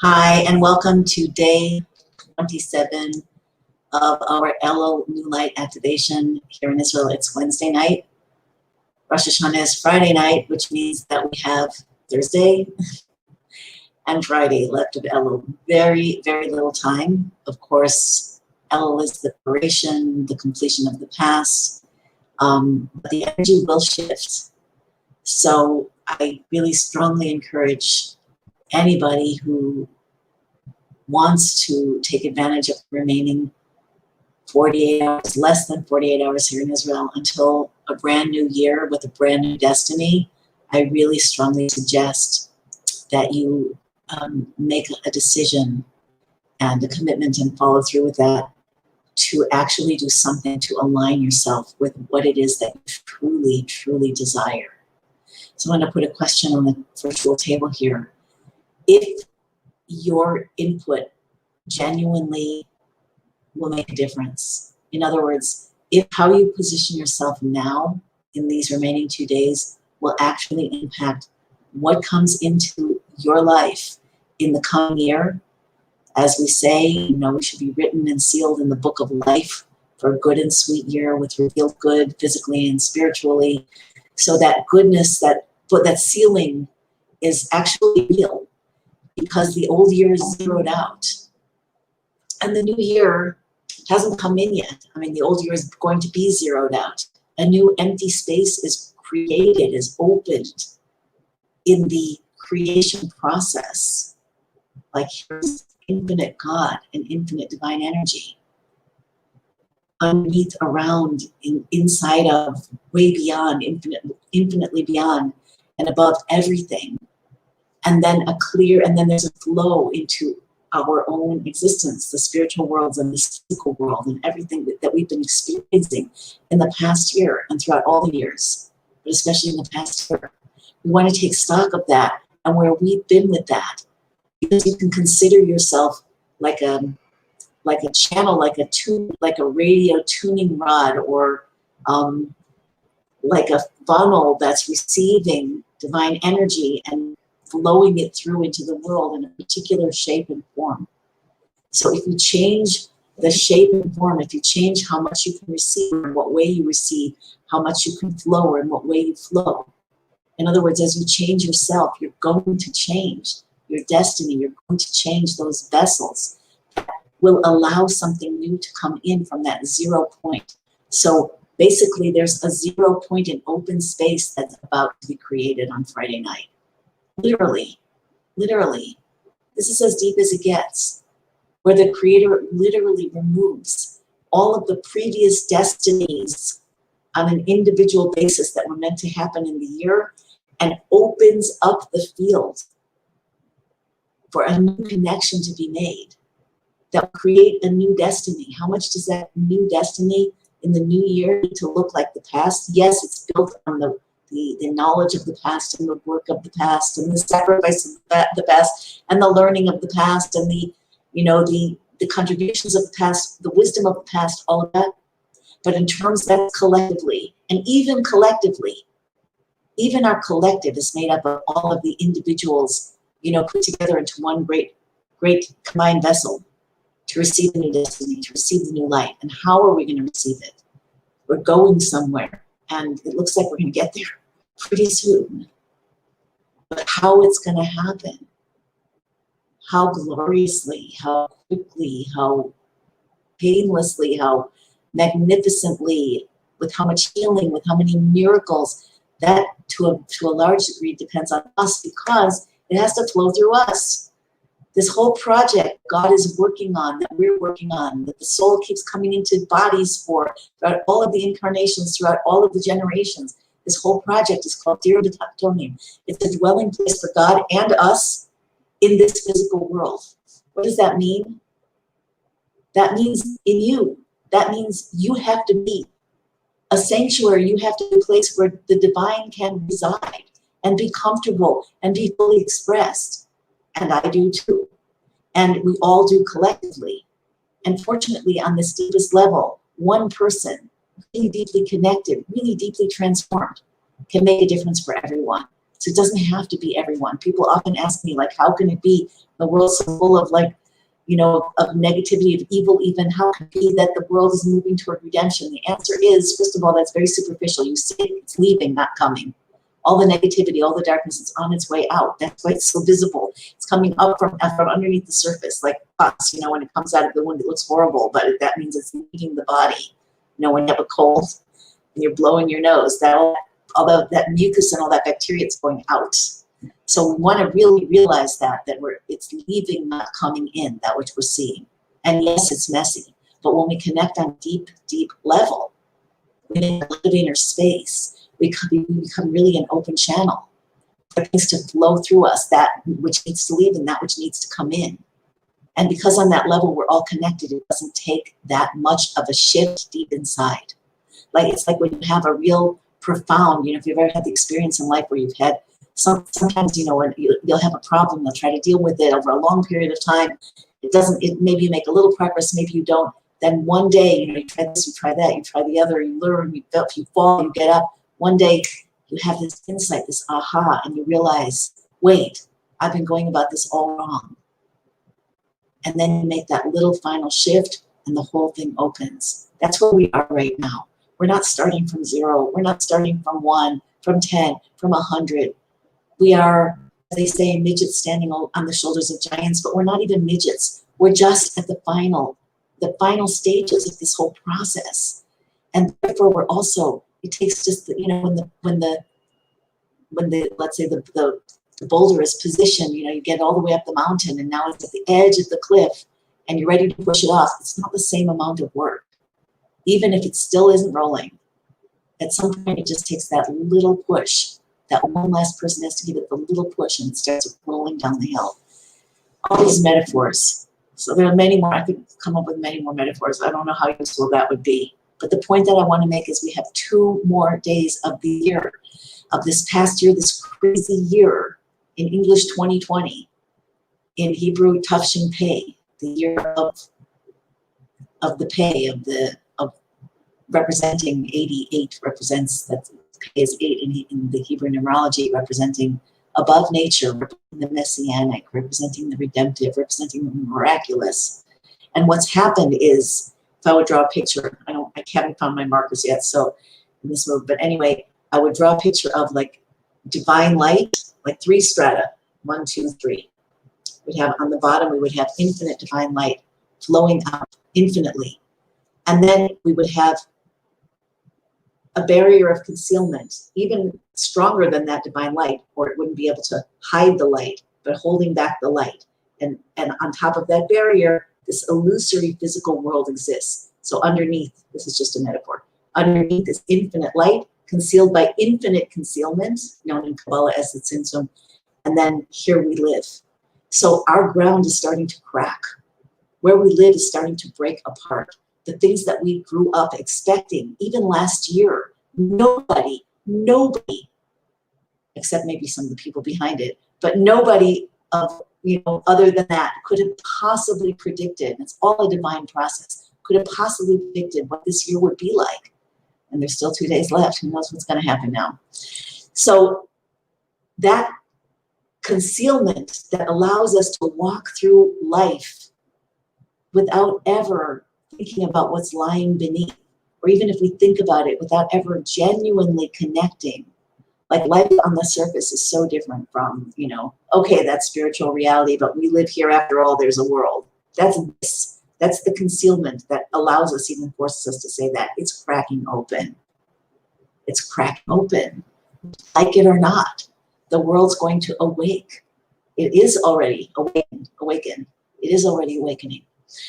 Hi, and welcome to day 27 of our Elul New Light activation here in Israel. It's Wednesday night. Rosh Hashanah is Friday night, which means that we have Thursday and Friday left of Elul. Very, very little time. Of course, Elul is the preparation, the completion of the past, but the energy will shift. So I really strongly encourage anybody who wants to take advantage of the remaining 48 hours, less than 48 hours here in Israel until a brand new year with a brand new destiny, I really strongly suggest that you make a decision and a commitment and follow through with that to actually do something to align yourself with what it is that you truly, truly desire. So I'm going to put a question on the virtual table here. If your input genuinely will make a difference. In other words, if how you position yourself now in these remaining 2 days will actually impact what comes into your life in the coming year. As we say, we should be written and sealed in the book of life for a good and sweet year with revealed good physically and spiritually. So that goodness, that sealing is actually real because the old year is zeroed out. And the new year hasn't come in yet. I mean, the old year is going to be zeroed out. A new empty space is created, is opened in the creation process. Like here's infinite God and infinite divine energy. Underneath, around, inside of, way beyond, infinitely beyond, and above everything. And then there's a flow into our own existence, the spiritual worlds and the physical world and everything that we've been experiencing in the past year and throughout all the years, but especially in the past year. We want to take stock of that and where we've been with that, because you can consider yourself like a channel, like a radio tuning rod, or like a funnel that's receiving divine energy and flowing it through into the world in a particular shape and form. So if you change the shape and form, if you change how much you can receive, or in what way you receive, how much you can flow, or in what way you flow. In other words, as you change yourself, you're going to change your destiny. You're going to change those vessels that will allow something new to come in from that 0 point. So basically, there's a 0 point in open space that's about to be created on Friday night. Literally. This is as deep as it gets, where the Creator literally removes all of the previous destinies on an individual basis that were meant to happen in the year and opens up the field for a new connection to be made that will create a new destiny. How much does that new destiny in the new year need to look like the past? Yes, it's built on the knowledge of the past and the work of the past and the sacrifice of the past and the learning of the past and the contributions of the past, the wisdom of the past, all of that. But in terms that collectively, and even collectively, even our collective is made up of all of the individuals, put together into one great combined vessel to receive the new destiny, to receive the new light. And how are we going to receive it? We're going somewhere, and it looks like we're going to get there pretty soon. But how it's going to happen, how gloriously, how quickly, how painlessly, how magnificently, with how much healing, with how many miracles, that to a large degree depends on us, because it has to flow through us. This whole project God is working on, that we're working on, that the soul keeps coming into bodies for, throughout all of the incarnations, throughout all of the generations. This whole project is called Dira D'Tachtonim. It's a dwelling place for God and us in this physical world. What does that mean? That means in you. That means you have to be a sanctuary. You have to be a place where the divine can reside and be comfortable and be fully expressed. And I do too. And we all do collectively. And fortunately, on this deepest level, one person, really deeply connected, really deeply transformed, can make a difference for everyone. So it doesn't have to be everyone. People often ask me, like, how can it be the world's so full of, like, you know, of negativity, of evil even? How can it be that the world is moving toward redemption? The answer is, first of all, that's very superficial. You see it, it's leaving, not coming. All the negativity, all the darkness, it's on its way out. That's why it's so visible. It's coming up from underneath the surface, like pus, you know, when it comes out of the wound, it looks horrible, but that means it's leaving the body. You know, when you have a cold and you're blowing your nose, although that mucus and all that bacteria, it's going out. So we want to really realize that it's leaving, not coming in, that which we're seeing. And yes, it's messy, but when we connect on deep, deep level, within a little inner space, we become really an open channel for things to flow through us, that which needs to leave and that which needs to come in. And because on that level we're all connected, it doesn't take that much of a shift deep inside. Like, it's like when you have a real profound, you know, if you've ever had the experience in life where you've had sometimes, you know, when you'll have a problem, you'll try to deal with it over a long period of time. Maybe you make a little progress, maybe you don't. Then one day, you know, you try this, you try that, you try the other, you learn, you fall, you get up. One day you have this insight, this aha, and you realize, wait, I've been going about this all wrong. And then you make that little final shift and the whole thing opens. That's where we are right now. We're not starting from 0. We're not starting from 1, from 10, from 100. We are, as they say, midgets standing on the shoulders of giants, but we're not even midgets. We're just at the final stages of this whole process. And therefore we're also, it takes just, you know, when the let's say the boulder is positioned, you know, you get all the way up the mountain and now it's at the edge of the cliff and you're ready to push it off. It's not the same amount of work. Even if it still isn't rolling, at some point it just takes that little push. That one last person has to give it the little push and it starts rolling down the hill. All these metaphors. So there are many more. I could come up with many more metaphors. I don't know how useful that would be. But the point that I want to make is we have 2 more days of the year, of this past year, this crazy year, in English 2020, in Hebrew Tafshin the year of the pay, of representing 88 represents, that pay is 8 in the Hebrew numerology, representing above nature, representing the messianic, representing the redemptive, representing the miraculous. And what's happened is, if I would draw a picture, I haven't found my markers yet, so in this move, but anyway, I would draw a picture of like divine light, like 3 strata, 1, 2, 3. We'd have on the bottom, we would have infinite divine light flowing out infinitely. And then we would have a barrier of concealment, even stronger than that divine light, or it wouldn't be able to hide the light, but holding back the light. And on top of that barrier, this illusory physical world exists. So underneath, this is just a metaphor, underneath is infinite light, concealed by infinite concealment, known in Kabbalah as the Tzimtzum, and then here we live. So our ground is starting to crack. Where we live is starting to break apart. The things that we grew up expecting, even last year, nobody, except maybe some of the people behind it, but nobody of, you know, other than that could have possibly predicted, it's all a divine process, could have possibly predicted what this year would be like. And there's still 2 days left. Who knows what's going to happen now? So that concealment that allows us to walk through life without ever thinking about what's lying beneath, or even if we think about it without ever genuinely connecting. Like, life on the surface is so different from, you know, okay, that's spiritual reality, but we live here after all, there's a world. That's the concealment that allows us, even forces us to say that. It's cracking open. It's cracking open. Like it or not, the world's going to awake. It is already awakened. It is already awakening.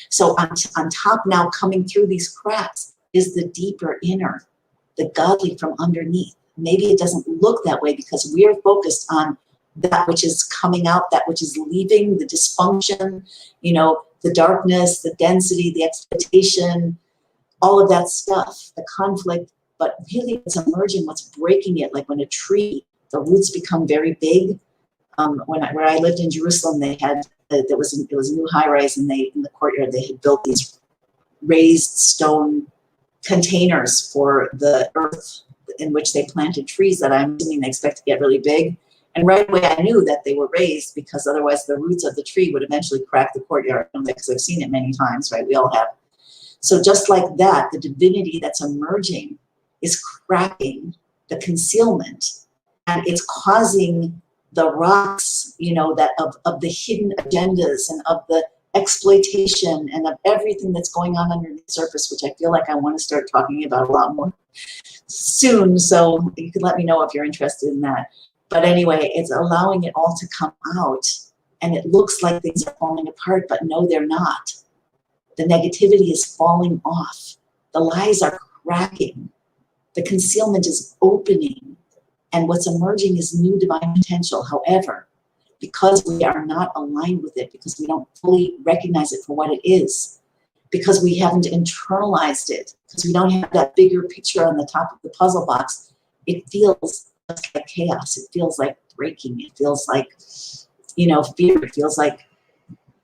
So on top now, coming through these cracks, is the deeper inner, the godly from underneath. Maybe it doesn't look that way because we are focused on that which is coming out, that which is leaving, the dysfunction, you know, the darkness, the density, the expectation, all of that stuff, the conflict. But really what's emerging, what's breaking it, like when a tree, the roots become very big. Where I lived in Jerusalem, they had, it was a new high-rise, and in the courtyard, they had built these raised stone containers for the earth in which they planted trees that I'm assuming they expect to get really big. And right away I knew that they were raised, because otherwise the roots of the tree would eventually crack the courtyard, because I've seen it many times, right? We all have. So just like that, the divinity that's emerging is cracking the concealment, and it's causing the rocks, you know, that of the hidden agendas and of the exploitation and of everything that's going on under the surface, which I feel like I want to start talking about a lot more soon. So you can let me know if you're interested in that. But anyway, it's allowing it all to come out, and it looks like things are falling apart, but no, they're not. The negativity is falling off. The lies are cracking. The concealment is opening. And what's emerging is new divine potential. However, because we are not aligned with it, because we don't fully recognize it for what it is, because we haven't internalized it, because we don't have that bigger picture on the top of the puzzle box, it feels just like chaos. It feels like breaking. It feels like, you know, fear. It feels like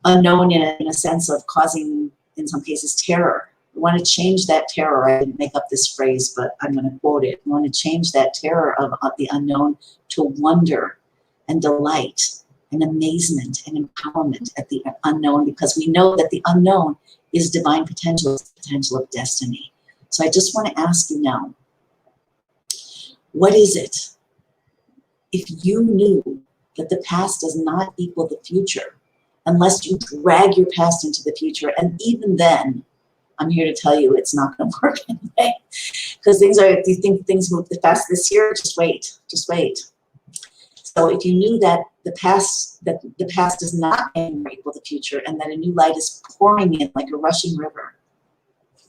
unknown in a sense of causing, in some cases, terror. We want to change that terror. I didn't make up this phrase, but I'm going to quote it. We want to change that terror of the unknown to wonder and delight and amazement and empowerment at the unknown, because we know that the unknown is divine potential, it's the potential of destiny. So I just want to ask you now, what is it? If you knew that the past does not equal the future, unless you drag your past into the future, and even then, I'm here to tell you it's not going to work anyway. Because things are, if you think things move fast this year, just wait, just wait. So if you knew that the past does not anymore equal the future, and that a new light is pouring in like a rushing river,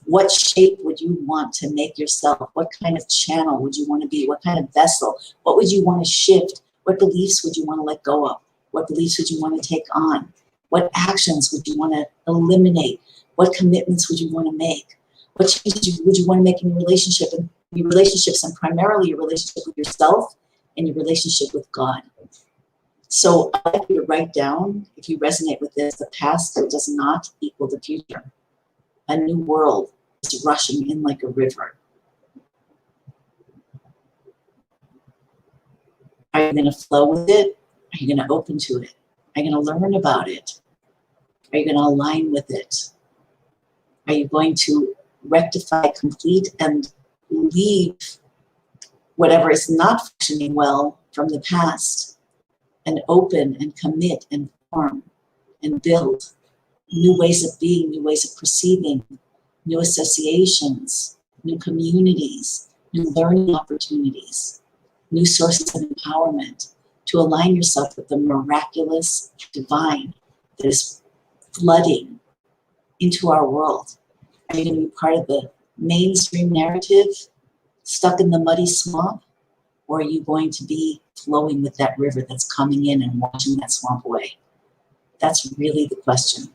what shape would you want to make yourself? What kind of channel would you want to be? What kind of vessel? What would you want to shift? What beliefs would you want to let go of? What beliefs would you want to take on? What actions would you want to eliminate? What commitments would you want to make? What changes would you want to make in your relationship, and your relationships, and primarily your relationship with yourself and your relationship with God? So I'd like you to write down, if you resonate with this, the past does not equal the future. A new world is rushing in like a river. Are you going to flow with it? Are you going to open to it? Are you going to learn about it? Are you going to align with it? Are you going to rectify, complete, and leave whatever is not functioning well from the past, and open and commit and form and build new ways of being, new ways of perceiving, new associations, new communities, new learning opportunities, new sources of empowerment, to align yourself with the miraculous divine that is flooding into our world? Are you going to be part of the mainstream narrative, stuck in the muddy swamp? Or are you going to be flowing with that river that's coming in and washing that swamp away? That's really the question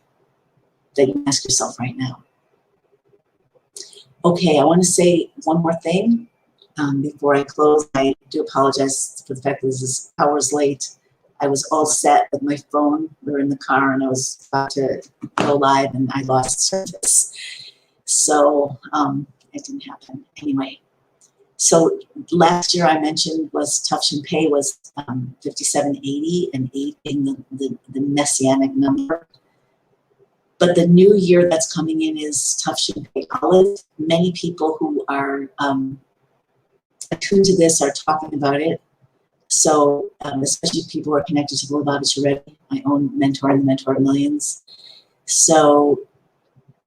that you ask yourself right now. Okay, I want to say one more thing before I close. I do apologize for the fact that this is hours late. I was all set with my phone. We were in the car and I was about to go live and I lost service. So it didn't happen. Anyway, so last year I mentioned was Tufshin Pei was 5780, and 8 being the messianic number. But the new year that's coming in is Tufshin Pei Aleph. Many people who are attuned to this are talking about it. So especially people who are connected to the Lubavitcher Rebbe, my own mentor and the mentor of millions. So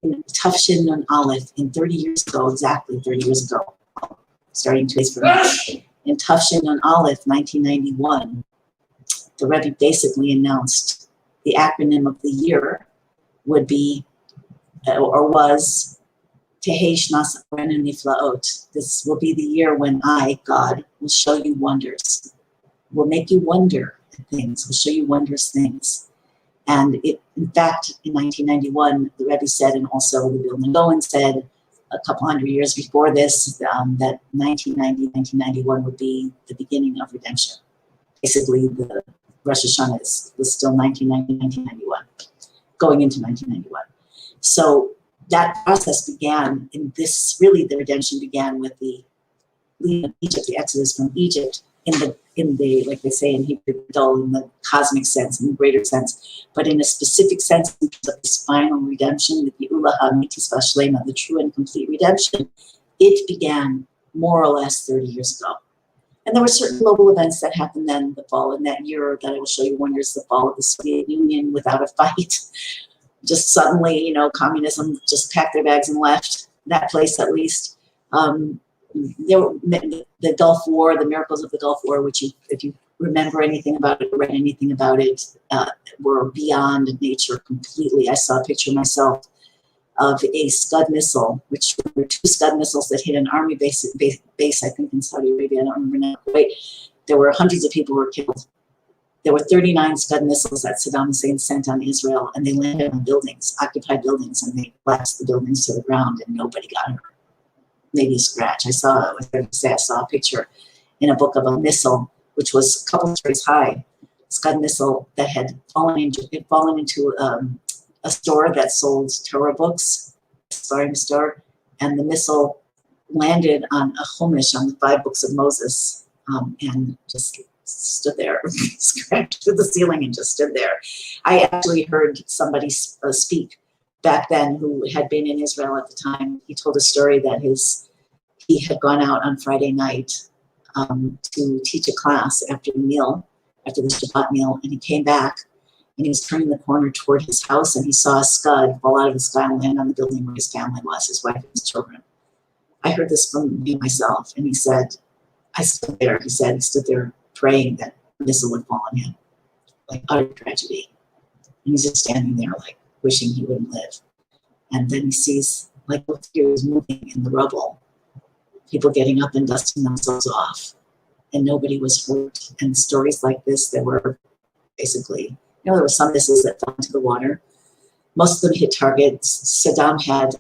Tufshin Nun Aleph, in 30 years ago, exactly 30 years ago, starting today's from in Tufshin Nun Aleph, 1991, the Rebbe basically announced the acronym of the year would be, or was, Tehei Shnas Arenu Niflaot. This will be the year when I, God, will show you wonders. Will make you wonder at things, will show you wondrous things. And it, in fact, in 1991, the Rebbe said, and also the Bill Nagoen said, a couple hundred years before this, that 1990, 1991 would be the beginning of redemption. Basically, the Rosh Hashanah was still 1990, 1991, going into 1991. So that process began in this, really the redemption began with the leaving of Egypt, the exodus from Egypt, in the in the, like they say in Hebrew, dull in the cosmic sense, in the greater sense, but in a specific sense, in terms of this final redemption, the Geula HaAmitis VaShlema, the true and complete redemption, it began more or less 30 years ago. And there were certain global events that happened then, the fall in that year that I will show you wonders, the fall of the Soviet Union without a fight. Just suddenly, you know, communism just packed their bags and left that place at least. There were the Gulf War, the miracles of the Gulf War, which if you remember anything about it, read anything about it, were beyond nature completely. I saw a picture myself of a Scud missile, which were 2 Scud missiles that hit an army base, I think in Saudi Arabia, I don't remember now. Wait, there were hundreds of people who were killed. There were 39 Scud missiles that Saddam Hussein sent on Israel, and they landed on buildings, occupied buildings, and they collapsed the buildings to the ground, and nobody got hurt. Maybe a scratch. I saw a picture in a book of a missile, which was a couple stories high, Scud missile that had fallen into a store that sold Torah books, a store, and the missile landed on a chumash, on the 5 books of Moses, and just stood there, scratched to the ceiling and just stood there. I actually heard somebody speak back then who had been in Israel at the time. He told a story that he had gone out on Friday night to teach a class after the meal, after the Shabbat meal, and he came back and he was turning the corner toward his house and he saw a Scud fall out of the sky and land on the building where his family was, his wife and his children. I heard this from him myself, and he said, I stood there, he stood there praying that a missile would fall on him, like utter tragedy. And he's just standing there like wishing he wouldn't live. And then he sees like the figures moving in the rubble, people getting up and dusting themselves off, and nobody was hurt. And stories like this, there were basically, there were some missiles that fell into the water. Most of them hit targets. Saddam had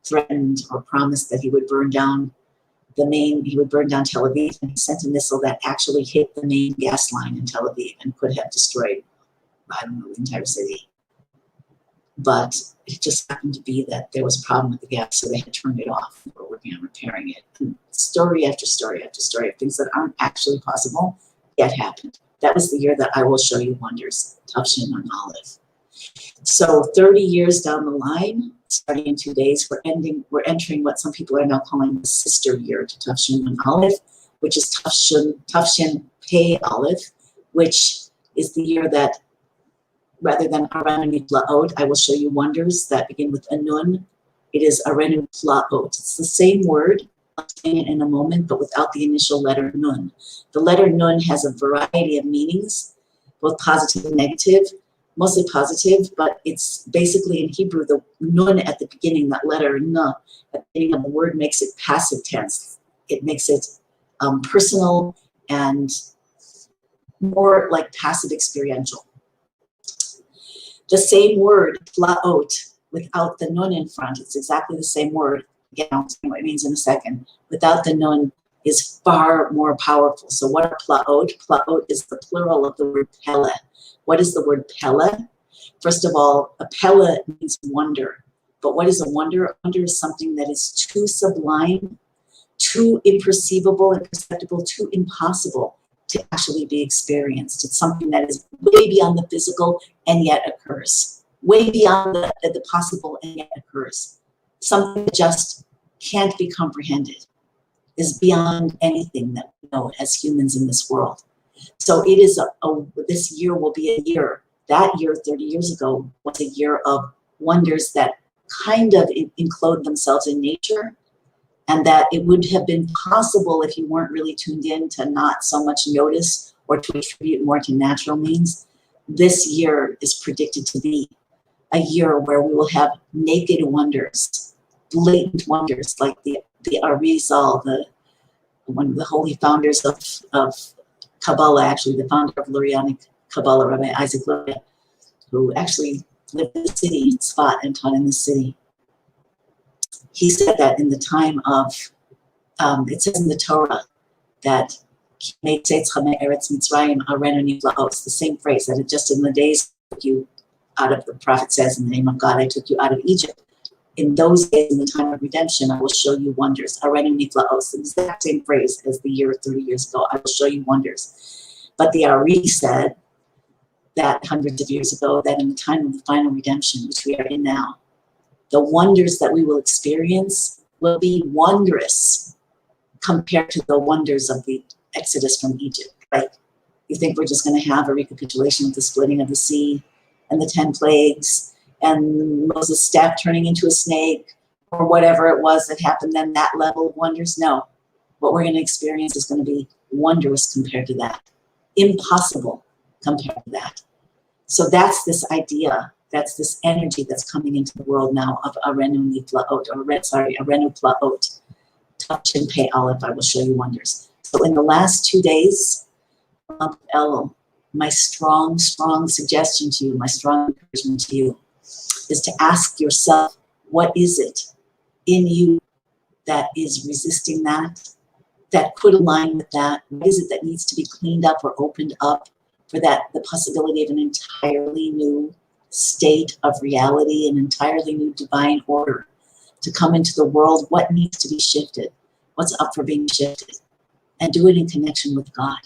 threatened or promised that he would burn down Tel Aviv, and he sent a missile that actually hit the main gas line in Tel Aviv and could have destroyed, I don't know, the entire city. But it just happened to be that there was a problem with the gas, so they had turned it off. They were working on repairing it. And story after story after story of things that aren't actually possible yet happened. That was the year that I will show you wonders, Tavshin on Olive. So 30 years down the line, starting in 2 days, we're entering what some people are now calling the sister year to Tavshin on Olive, which is Tavshin Pei Olive, which is the year that, rather than Arenu Plaot, I will show you wonders that begin with a nun. It is Arenu Plaot. It's the same word, I'll explain it in a moment, but without the initial letter nun. The letter nun has a variety of meanings, both positive and negative, mostly positive, but it's basically in Hebrew, the nun at the beginning, that letter na, at the beginning of the word makes it passive tense. It makes it personal and more like passive experiential. The same word, plaot, without the nun in front, it's exactly the same word. Again, I'll tell you what it means in a second. Without the nun is far more powerful. So what are plaot? Plaot is the plural of the word pele. What is the word pele? First of all, a pele means wonder. But what is a wonder? A wonder is something that is too sublime, too imperceivable, imperceptible, too impossible to actually be experienced. It's something that is way beyond the physical and yet occurs. Way beyond the possible and yet occurs. Something that just can't be comprehended, is beyond anything that we know as humans in this world. So it is this year will be a year. That year, 30 years ago, was a year of wonders that kind of enclosed themselves in nature, and that it would have been possible if you weren't really tuned in to not so much notice or to attribute more to natural means. This year is predicted to be a year where we will have naked wonders, blatant wonders, like the Arizal, one of the holy founders of Kabbalah, actually the founder of Lurianic Kabbalah, Rabbi Isaac Luria, who actually lived in the city in Tzfat and taught in the city. He said that in the time of, it says in the Torah that it's the same phrase, that it just in the days took you out of, the prophet says, in the name of God, I took you out of Egypt. in those days, in the time of redemption, I will show you wonders. Arenu niflaos, the exact same phrase as the year 30 years ago. I will show you wonders. But the Ari said that hundreds of years ago, that in the time of the final redemption, which we are in now, the wonders that we will experience will be wondrous compared to the wonders of the Exodus from Egypt. Like, you think we're just going to have a recapitulation of the splitting of the sea and the 10 plagues and Moses' staff turning into a snake or whatever it was that happened then, that level of wonders? No. What we're going to experience is going to be wondrous compared to that. Impossible compared to that. So that's this idea, that's this energy that's coming into the world now of Arenu Niflaot, Arenu Plaot. Touch and pay Aleph, I will show you wonders. So in the last 2 days of Elul, my strong suggestion to you, my strong encouragement to you, is to ask yourself, what is it in you that is resisting that could align with that? What is it that needs to be cleaned up or opened up for that, the possibility of an entirely new state of reality, an entirely new divine order to come into the world? What needs to be shifted? What's up for being shifted? And do it in connection with God,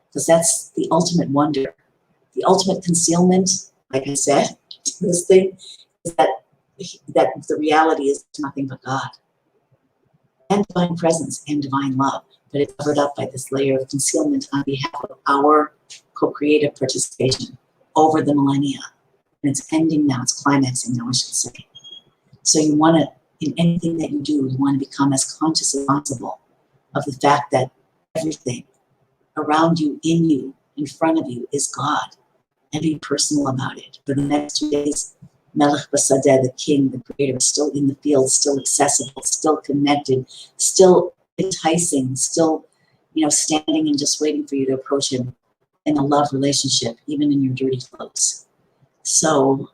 because that's the ultimate wonder. The ultimate concealment, like I said, this thing, is that the reality is nothing but God and divine presence and divine love, but it's covered up by this layer of concealment on behalf of our co-creative participation over the millennia. And it's ending now, it's climaxing now, I should say. So you want to, in anything that you do, you want to become as conscious as possible of the fact that everything around you, in you, in front of you is God, and be personal about it. For the next 2 days, Melech Basadeh, the king, the creator, is still in the field, still accessible, still connected, still enticing, still, standing and just waiting for you to approach him in a love relationship, even in your dirty clothes. So,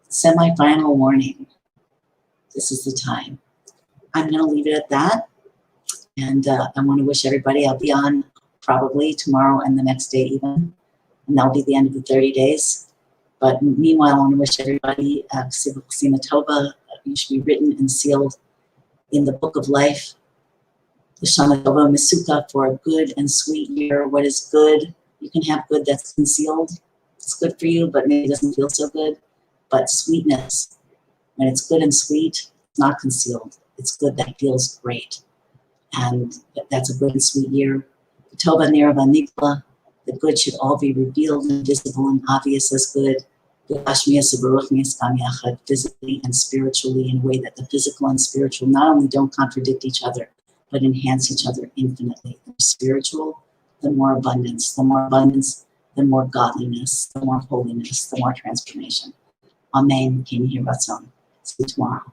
semi-final warning. This is the time. I'm going to leave it at that. And I want to wish everybody, I'll be on probably tomorrow and the next day even. And that'll be the end of the 30 days. But meanwhile, I want to wish everybody, Sima Tova, you should be written and sealed in the book of life. The Shana Tova Misuka, for a good and sweet year. What is good? You can have good that's concealed. It's good for you, but maybe it doesn't feel so good. But sweetness, when it's good and sweet, it's not concealed. It's good that feels great. And that's a good and sweet year. Tova Nirava Nikla, the good should all be revealed and visible and obvious as good. Physically and spiritually, in a way that the physical and spiritual not only don't contradict each other, but enhance each other infinitely. The more spiritual, the more abundance. The more abundance, the more godliness. The more holiness, the more transformation. Amen. King Hiratzon. See you tomorrow.